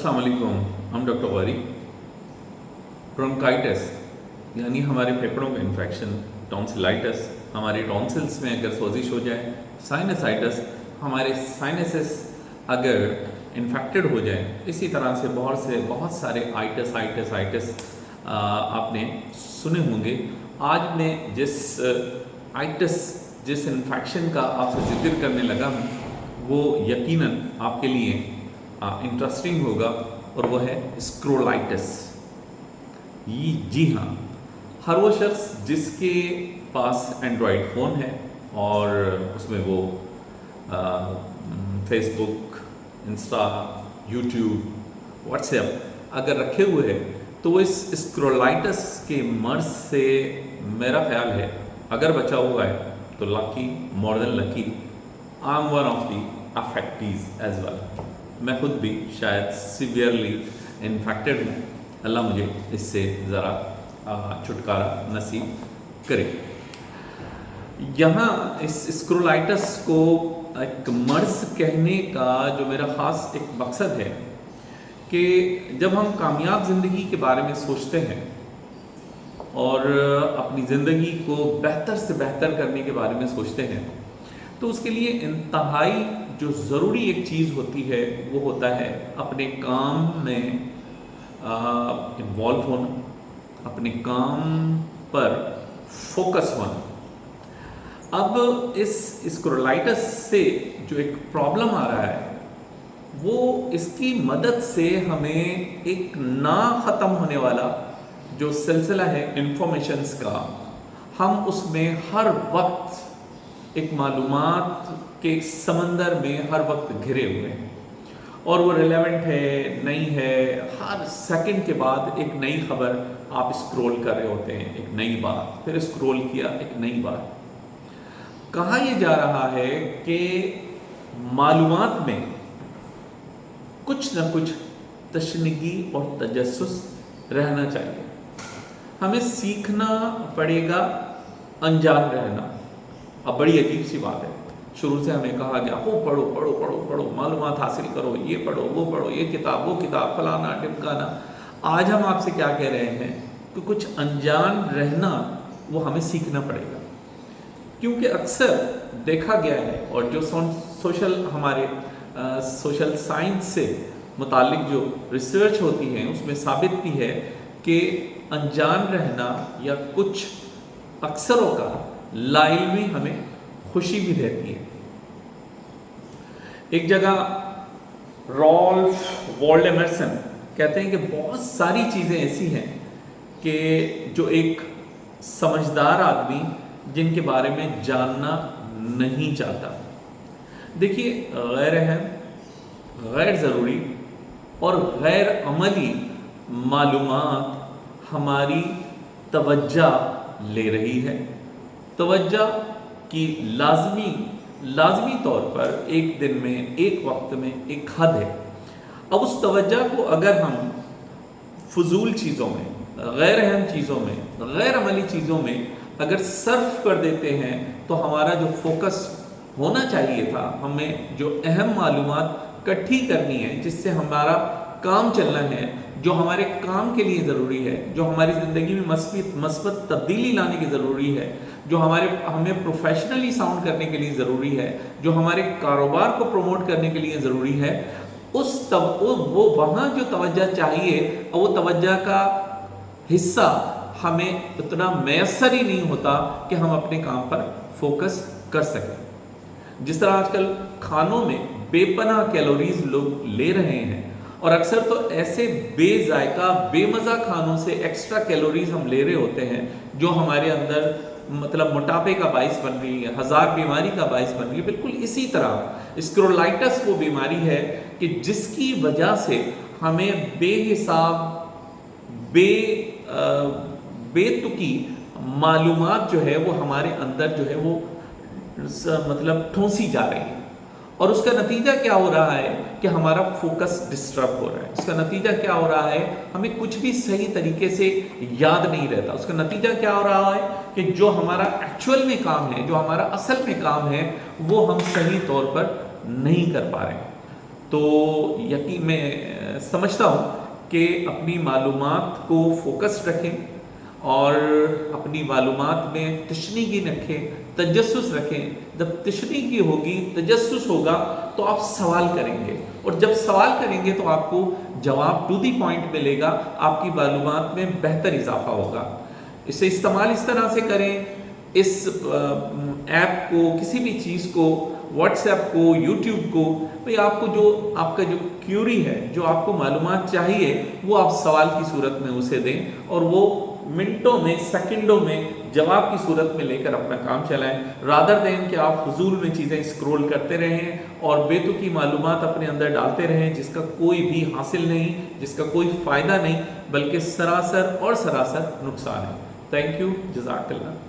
अस्सलाम वालेकुम, हम डॉक्टर गौरी। ब्रोंकाइटिस यानी हमारे फेफड़ों का इन्फेक्शन, टॉन्सिलाइटिस हमारे टॉन्सिल्स में अगर सोजिश हो जाए, साइनसाइटिस हमारे साइनसेस अगर इन्फेक्टेड हो जाए, इसी तरह से बहुत सारे आइटिस आपने सुने होंगे। आज मैं जिस इन्फेक्शन का आपसे जिक्र करने लगा हूँ वो यकीनन आपके लिए इंटरेस्टिंग होगा और वो है स्क्रोलाइटिस। जी हाँ, हर वो शख्स जिसके पास एंड्रॉयड फ़ोन है और उसमें वो फेसबुक, इंस्टा, यूट्यूब, व्हाट्सएप अगर रखे हुए है तो वो इस स्क्रोलाइटिस के मर्ज से मेरा ख्याल है अगर बचा हुआ है तो lucky, more than lucky, I am one of the affectees as well. मैं खुद भी शायद सिवियरली इन्फेक्टेड हूँ। अल्लाह मुझे इससे ज़रा छुटकारा नसीब करे। यहाँ इस स्क्रोलाइटिस को एक मर्ज कहने का जो मेरा ख़ास एक मकसद है कि जब हम कामयाब ज़िंदगी के बारे में सोचते हैं और अपनी ज़िंदगी को बेहतर से बेहतर करने के बारे में सोचते हैं तो उसके लिए इंतहाई जो ज़रूरी एक चीज़ होती है वो होता है अपने काम में इन्वॉल्व होना, अपने काम पर फोकस होना। अब इस स्क्रोलाइटिस से जो एक प्रॉब्लम आ रहा है वो इसकी मदद से हमें एक ना ख़त्म होने वाला जो सिलसिला है इंफॉर्मेशंस का, हम उसमें हर वक्त एक मालूमात के समंदर में हर वक्त घिरे हुए हैं और वो रिलेवेंट है, नई है, हर सेकंड के बाद एक नई खबर आप स्क्रॉल कर रहे होते हैं, एक नई बात, फिर स्क्रॉल किया, एक नई बात। कहा यह जा रहा है कि मालूमात में कुछ न कुछ तशनीगी और तजस्सुस रहना चाहिए। हमें सीखना पड़ेगा अनजान रहना। अब बड़ी अजीब सी बात है, शुरू से हमें कहा गया हो पढ़ो पढ़ो पढ़ो पढ़ो, मालूमात हासिल करो, ये पढ़ो, वो पढ़ो, ये किताब, वो किताब, फलाना टिमकाना। आज हम आपसे क्या कह रहे हैं कि कुछ अनजान रहना वो हमें सीखना पड़ेगा, क्योंकि अक्सर देखा गया है और जो हमारे सोशल साइंस से मुतालिक जो रिसर्च होती है उसमें साबित भी है कि अनजान रहना या कुछ अक्सरों का लाइल्मी हमें खुशी भी देती है। एक जगह रॉल्फ वॉल्डो एमर्सन कहते हैं कि बहुत सारी चीज़ें ऐसी हैं कि जो एक समझदार आदमी जिनके बारे में जानना नहीं चाहता। देखिए, गैर अहम, गैर ज़रूरी और गैर अमली मालूमात हमारी तवज्जो ले रही है। तवज्जो की लाजमी तौर पर एक दिन में, एक वक्त में एक हद है। अब उस तवज्जो को अगर हम फजूल चीज़ों में, गैर अहम चीज़ों में, गैर अमली चीज़ों में अगर सर्फ कर देते हैं तो हमारा जो फोकस होना चाहिए था, हमें जो अहम मालूमात इकट्ठी करनी है जिससे हमारा काम चलना है, जो हमारे काम के लिए ज़रूरी है, जो हमारी ज़िंदगी में मस्बत तब्दीली लाने की ज़रूरी है, जो हमें प्रोफेशनली साउंड करने के लिए ज़रूरी है, जो हमारे कारोबार को प्रमोट करने के लिए ज़रूरी है, वो वहाँ जो तवज्जो चाहिए वो तवज्जो का हिस्सा हमें उतना मैसर ही नहीं होता कि हम अपने काम पर फोकस कर सकें। जिस तरह आजकल खानों में बेपनाह कैलोरीज लोग ले रहे हैं और अक्सर तो ऐसे बेजायका बेमज़ा खानों से एक्स्ट्रा कैलोरीज हम ले रहे होते हैं जो हमारे अंदर मतलब मोटापे का बाइस बन रही है, हजार बीमारी का बाइस बन रही है। बिल्कुल इसी तरह स्क्रोलाइटिस वो बीमारी है कि जिसकी वजह से हमें बेहिसाब बेतुकी मालूमात जो है वो हमारे अंदर जो है वो मतलब ठूंसी जा रही है और उसका नतीजा क्या हो रहा है कि हमारा फोकस डिस्टर्ब हो रहा है। उसका नतीजा क्या हो रहा है, हमें कुछ भी सही तरीके से याद नहीं रहता। उसका नतीजा क्या हो रहा है कि जो हमारा एक्चुअल में काम है, जो हमारा असल में काम है, वो हम सही तौर पर नहीं कर पा रहे हैं। تو یقین میں سمجھتا ہوں کہ اپنی معلومات کو فوکس رکھیں اور اپنی معلومات میں تشنیگی رکھیں، تجسس رکھیں. جب تشنیگی ہوگی، تجسس ہوگا تو آپ سوال کریں گے، اور جب سوال کریں گے تو آپ کو جواب ٹو دی پوائنٹ ملے گا، آپ کی معلومات میں بہتر اضافہ ہوگا. اسے استعمال اس طرح سے کریں، اس ایپ کو، کسی بھی چیز کو، واٹس ایپ کو، یوٹیوب کو، بھئی آپ کو جو آپ کا جو کیوری ہے، جو آپ کو معلومات چاہیے، وہ آپ سوال کی صورت میں اسے دیں، اور وہ منٹوں میں، سیکنڈوں میں جواب کی صورت میں لے کر اپنا کام چلائیں، رادر دین کہ آپ فضول میں چیزیں اسکرول کرتے رہیں اور بے تکی معلومات اپنے اندر ڈالتے رہیں جس کا کوئی بھی حاصل نہیں، جس کا کوئی فائدہ نہیں، بلکہ سراسر اور سراسر نقصان ہے. Thank you. جزاک اللہ.